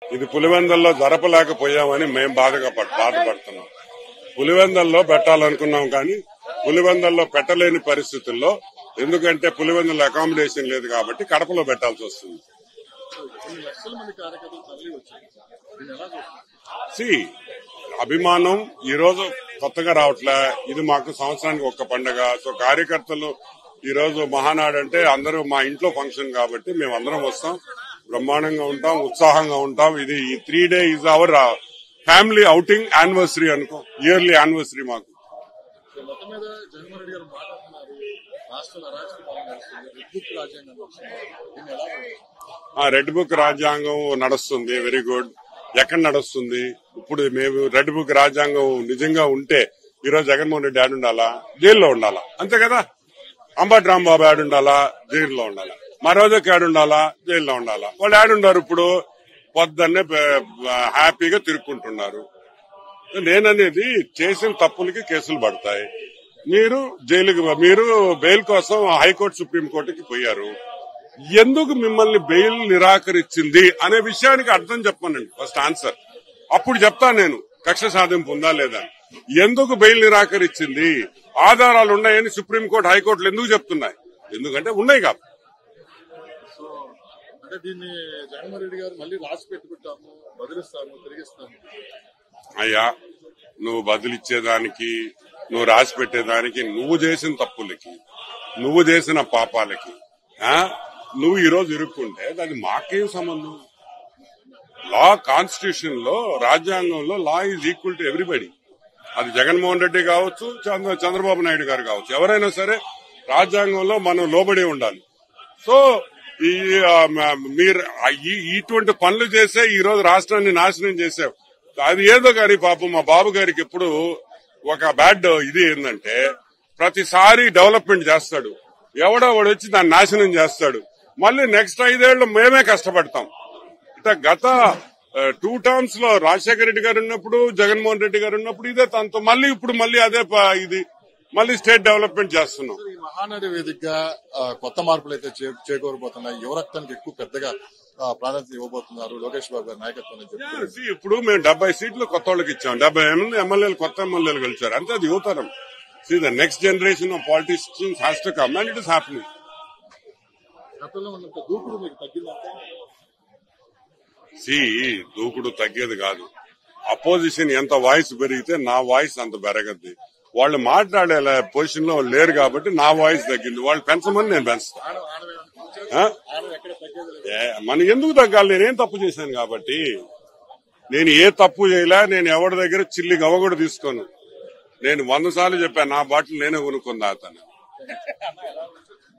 ఇది పులివెందల్లో జరపలేకపోయామని మేము బాధపడుతున్నాం. పులివెందల్లో పెట్టాలనుకున్నాం కానీ పులివెందల్లో పెట్టలేని పరిస్థితుల్లో, ఎందుకంటే పులివెందల్లో అకామిడేషన్ లేదు కాబట్టి కడపలో పెట్టాల్సి వస్తుంది. అభిమానం ఈ రోజు కొత్తగా రావట్లే, ఇది మాకు సంవత్సరానికి ఒక్క పండగ. సో కార్యకర్తలు ఈ రోజు మహానాడు అంటే అందరూ మా ఇంట్లో ఫంక్షన్ కాబట్టి మేము అందరం వస్తాం, బ్రహ్మాండంగా ఉంటాం, ఉత్సాహంగా ఉంటాం. ఇది ఈ 3 day is our family outing anniversary అనుకో, ఇయర్లీ యానివర్సరీ మాకు. రెడ్ బుక్ రాజ్యాంగం నడుస్తుంది, వెరీ గుడ్. ఎక్కడ నడుస్తుంది? ఇప్పుడు మేము రెడ్ బుక్ రాజ్యాంగం నిజంగా ఉంటే ఈరోజు జగన్మోహన్ రెడ్డి ఆడుండాలా, జైల్లో ఉండాలా, అంతే కదా. అంబటి రాంబాబు ఆడుండాలా, జైల్లో ఉండాలా. మరోజకి ఆడుండాలా, జైల్లో ఉండాలా. వాళ్ళు ఆడుండారు, ఇప్పుడు పొద్దున్నే హ్యాపీగా తిరుక్కుంటున్నారు. నేననేది చేసిన తప్పులకి కేసులు పడతాయి. మీరు బెయిల్ కోసం హైకోర్టు సుప్రీంకోర్టుకి పోయారు. ఎందుకు మిమ్మల్ని బెయిల్ నిరాకరించింది అనే విషయానికి అర్థం చెప్పానండి, ఫస్ట్ ఆన్సర్. అప్పుడు చెప్తాను నేను కక్ష సాధింపు ఉందా లేదా. ఎందుకు బెయిల్ నిరాకరించింది, ఆధారాలు ఉన్నాయని సుప్రీంకోర్టు హైకోర్టులు ఎందుకు చెప్తున్నాయి? ఎందుకంటే ఉన్నాయి కాబట్టి. అయ్యా, నువ్వు బదులిచ్చేదానికి, నువ్వు రాసి పెట్టేదానికి, నువ్వు చేసిన తప్పులకి, నువ్వు చేసిన పాపాలకి నువ్వు ఈ రోజు ఇరుక్కుంటే అది మాకేం సంబంధం? లా, కాన్స్టిట్యూషన్ లో, రాజ్యాంగంలో law is equal to everybody. అది జగన్మోహన్ రెడ్డి కావచ్చు, చంద్రబాబు నాయుడు గారు కావచ్చు, ఎవరైనా సరే రాజ్యాంగంలో మనం లోబడి ఉండాలి. సో మీరు ఇటువంటి పనులు చేసే ఈ రోజు రాష్ట్రాన్ని నాశనం చేసావు. అది ఏదో గారి పాపం మా బాబు గారికి ఎప్పుడు ఒక బ్యాడ్ ఇది ఏంటంటే, ప్రతిసారి డెవలప్మెంట్ చేస్తాడు, ఎవడో వాడు వచ్చి దాన్ని నాశనం చేస్తాడు. మళ్ళీ నెక్స్ట్ 5 ఏళ్లు మేమే కష్టపడతాం. ఇట్లా గత 2 టర్మ్స్ లో రాజశేఖర రెడ్డి గారు ఉన్నప్పుడు, జగన్మోహన్ రెడ్డి గారు ఉన్నప్పుడు ఇదే తనతో మళ్ళీ అదే ఇది మళ్ళీ స్టేట్ డెవలప్మెంట్ చేస్తున్నాం. ఈ మహానాడు వేదికగా కొత్త మార్పులు అయితే చేకూరబోతున్నాయి. యువరక్తానికి ఎక్కువ పెద్దగా ప్రాధాన్యత ఇవ్వబోతున్నారు లోకేష్ బాబు గారి నాయకత్వం. ఇప్పుడు మేము 70 సీట్లు కొత్త వాళ్ళకి ఇచ్చాం, 70 ఎమ్మెల్యేలు కొత్త ఎమ్మెల్యేలు గెలిచారు, అంతే. అది యువతరం. See, the next generation of politicians has to come, and it is happening. దూకుడు తగ్గేది కాదు. అపోజిషన్ ఎంత వాయిస్ పెరిగితే నా వాయిస్ అంత పెరగద్ది. వాళ్ళు మాట్లాడే పొజిషన్ లో లేరు కాబట్టి నా వాయిస్ తగ్గింది. వాళ్ళు పెంచమని నేను పెంచుతాను. మనం ఎందుకు తగ్గాలి? నేనేం తప్పు చేశాను కాబట్టి. నేను ఏ తప్పు చేయలే. నేను ఎవరి దగ్గర చిల్లి గవ్వ కూడా తీసుకోను. నేను 100 సార్లు చెప్పాను, నా బాటిల్ నేనే కొనుక్కుందా అతను.